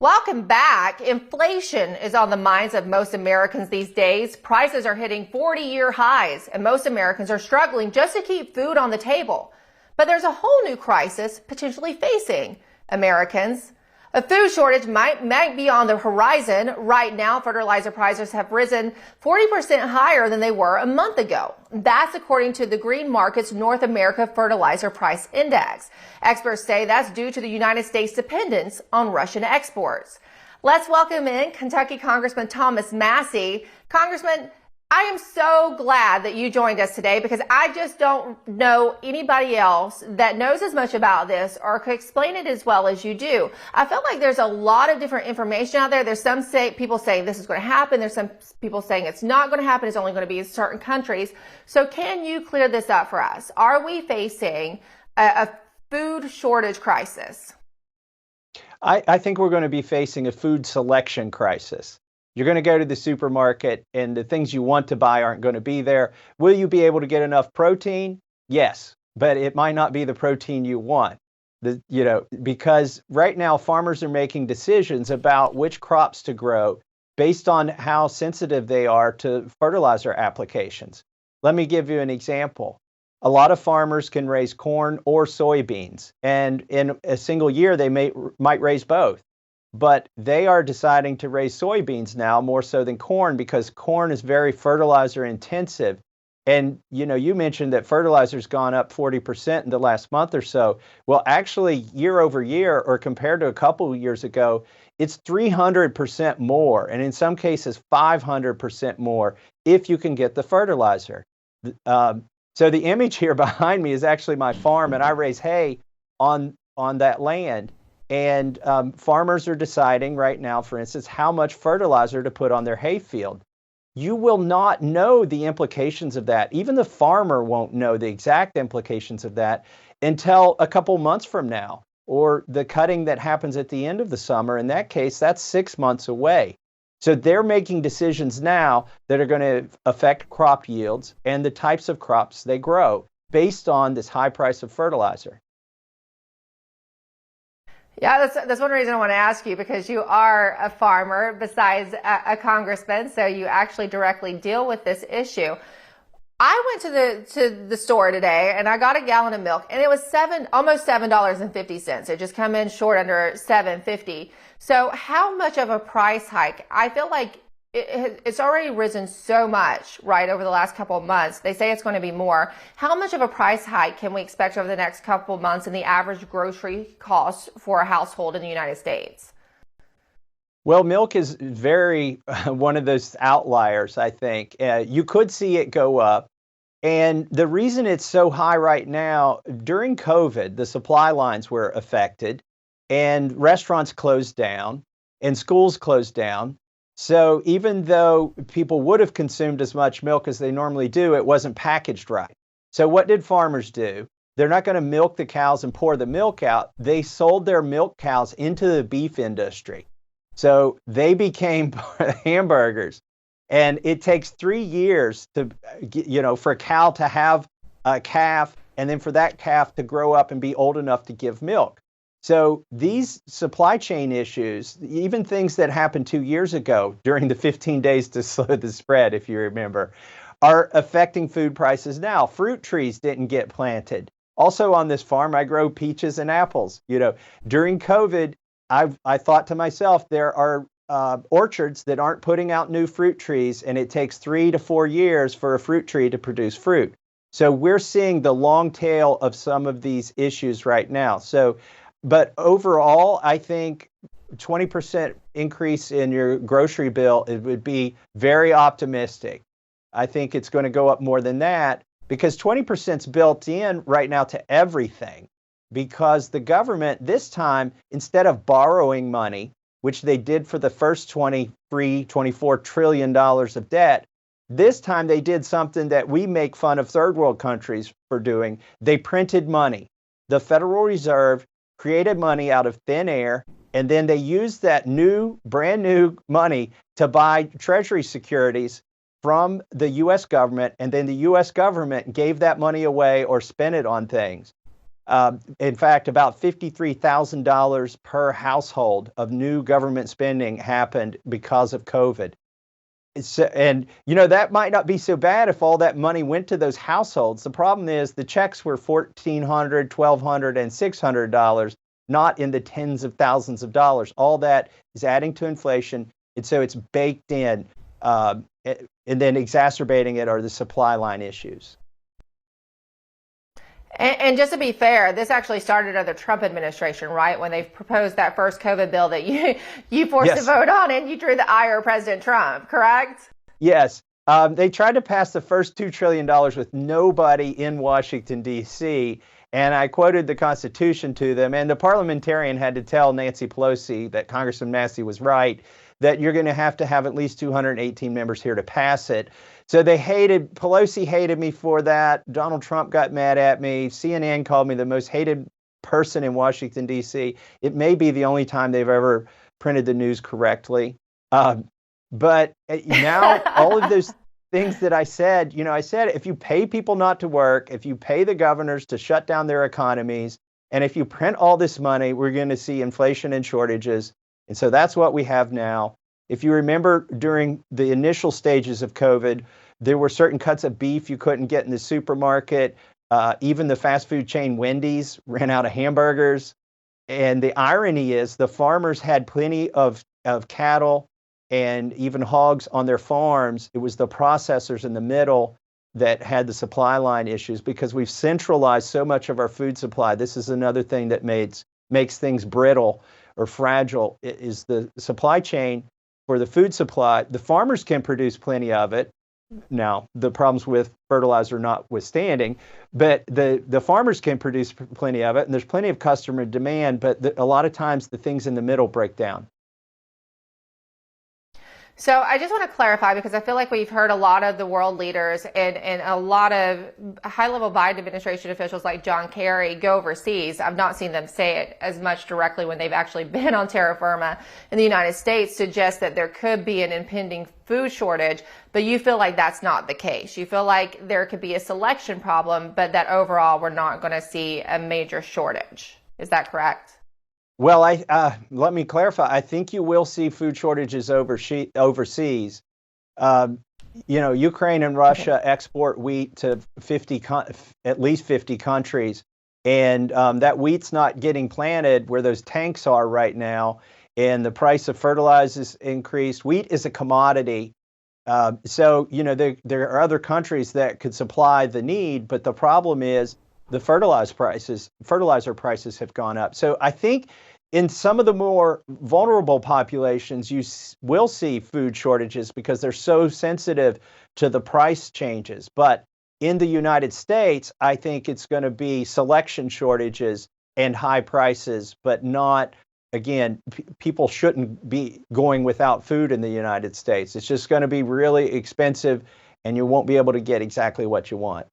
Welcome back. Inflation is on the minds of most Americans these days. Prices are hitting 40-year highs, and most Americans are struggling just to keep food on the table. But there's a whole new crisis potentially facing Americans. A food shortage might be on the horizon. Right now, fertilizer prices have risen 40% higher than they were a month ago. That's according to the Green Markets North America Fertilizer Price Index. Experts say that's due to the United States' dependence on Russian exports. Let's welcome in Kentucky Congressman Thomas Massie. Congressman, I am so glad that you joined us today because I just don't know anybody else that knows as much about this or could explain it as well as you do. I feel like there's a lot of different information out there. There's people saying this is going to happen. There's some people saying it's not going to happen. It's only going to be in certain countries. So can you clear this up for us? Are we facing a food shortage crisis? I think we're going to be facing a food selection crisis. You're going to go to the supermarket and the things you want to buy aren't going to be there. Will you be able to get enough protein? Yes, but it might not be the protein you want. Because right now farmers are making decisions about which crops to grow based on how sensitive they are to fertilizer applications. Let me give you an example. A lot of farmers can raise corn or soybeans, and in a single year they might raise both. But they are deciding to raise soybeans now more so than corn because corn is very fertilizer intensive. And you mentioned that fertilizer's gone up 40% in the last month or so. Well, actually, year over year, or compared to a couple of years ago, it's 300% more, and in some cases 500% more if you can get the fertilizer. So the image here behind me is actually my farm, and I raise hay on that land. And farmers are deciding right now, for instance, how much fertilizer to put on their hay field. You will not know the implications of that. Even the farmer won't know the exact implications of that until a couple months from now, or the cutting that happens at the end of the summer. In that case, that's 6 months away. So they're making decisions now that are going to affect crop yields and the types of crops they grow based on this high price of fertilizer. Yeah, that's one reason I want to ask you, because you are a farmer besides a congressman, so you actually directly deal with this issue. I went to the store today and I got a gallon of milk, and it was almost $7.50. It just come in short under $7.50. So how much of a price hike? I feel like it's already risen so much, right, over the last couple of months. They say it's going to be more. How much of a price hike can we expect over the next couple of months in the average grocery cost for a household in the United States? Well, milk is very one of those outliers, I think. You could see it go up. And the reason it's so high right now, during COVID, the supply lines were affected and restaurants closed down and schools closed down. So even though people would have consumed as much milk as they normally do, it wasn't packaged right. So what did farmers do? They're not going to milk the cows and pour the milk out. They sold their milk cows into the beef industry. So they became hamburgers. And it takes 3 years for a cow to have a calf, and then for that calf to grow up and be old enough to give milk. So these supply chain issues, even things that happened 2 years ago during the 15 days to slow the spread, if you remember, are affecting food prices now. Fruit trees didn't get planted. Also on this farm, I grow peaches and apples. During COVID, I thought to myself, there are orchards that aren't putting out new fruit trees, and it takes 3 to 4 years for a fruit tree to produce fruit. So we're seeing the long tail of some of these issues right now. But overall, I think 20% increase in your grocery bill, it would be very optimistic. I think it's going to go up more than that because 20% is built in right now to everything, because the government this time, instead of borrowing money, which they did for the first $24 trillion of debt, this time they did something that we make fun of third world countries for doing. They printed money. The Federal Reserve created money out of thin air, and then they used that brand new money to buy Treasury securities from the U.S. government, and then the U.S. government gave that money away or spent it on things. In fact, about $53,000 per household of new government spending happened because of COVID. And that might not be so bad if all that money went to those households. The problem is the checks were $1,400, $1,200, and $600, not in the tens of thousands of dollars. All that is adding to inflation, and so it's baked in. And then exacerbating it are the supply line issues. And just to be fair, this actually started under the Trump administration, right? When they proposed that first COVID bill that you forced Yes. to vote on, and you drew the ire of President Trump, correct? Yes. They tried to pass the first $2 trillion with nobody in Washington, D.C., and I quoted the Constitution to them, and the parliamentarian had to tell Nancy Pelosi that Congressman Massie was right, that you're going to have at least 218 members here to pass it. So Pelosi hated me for that. Donald Trump got mad at me. CNN called me the most hated person in Washington, D.C. It may be the only time they've ever printed the news correctly. But now all of those things that I said if you pay people not to work, if you pay the governors to shut down their economies, and if you print all this money, we're going to see inflation and shortages. And so that's what we have now. If you remember, during the initial stages of COVID, there were certain cuts of beef you couldn't get in the supermarket. Even the fast food chain Wendy's ran out of hamburgers. And the irony is the farmers had plenty of cattle and even hogs on their farms. It was the processors in the middle that had the supply line issues because we've centralized so much of our food supply. This is another thing that makes things brittle or fragile, is the supply chain for the food supply. The farmers can produce plenty of it. Now, the problems with fertilizer notwithstanding, but the farmers can produce plenty of it, and there's plenty of customer demand, but a lot of times the things in the middle break down. So I just want to clarify, because I feel like we've heard a lot of the world leaders and a lot of high-level Biden administration officials like John Kerry go overseas. I've not seen them say it as much directly when they've actually been on terra firma in the United States, suggest that there could be an impending food shortage, but you feel like that's not the case. You feel like there could be a selection problem, but that overall we're not going to see a major shortage. Is that correct? Well, let me clarify. I think you will see food shortages overseas. Ukraine and Russia export wheat to at least 50 countries, and that wheat's not getting planted where those tanks are right now, and the price of fertilizers increased. Wheat is a commodity, so there are other countries that could supply the need, but the problem is the fertilizer prices have gone up. So I think in some of the more vulnerable populations, you will see food shortages because they're so sensitive to the price changes. But in the United States, I think it's going to be selection shortages and high prices, but not, again, people shouldn't be going without food in the United States. It's just going to be really expensive, and you won't be able to get exactly what you want.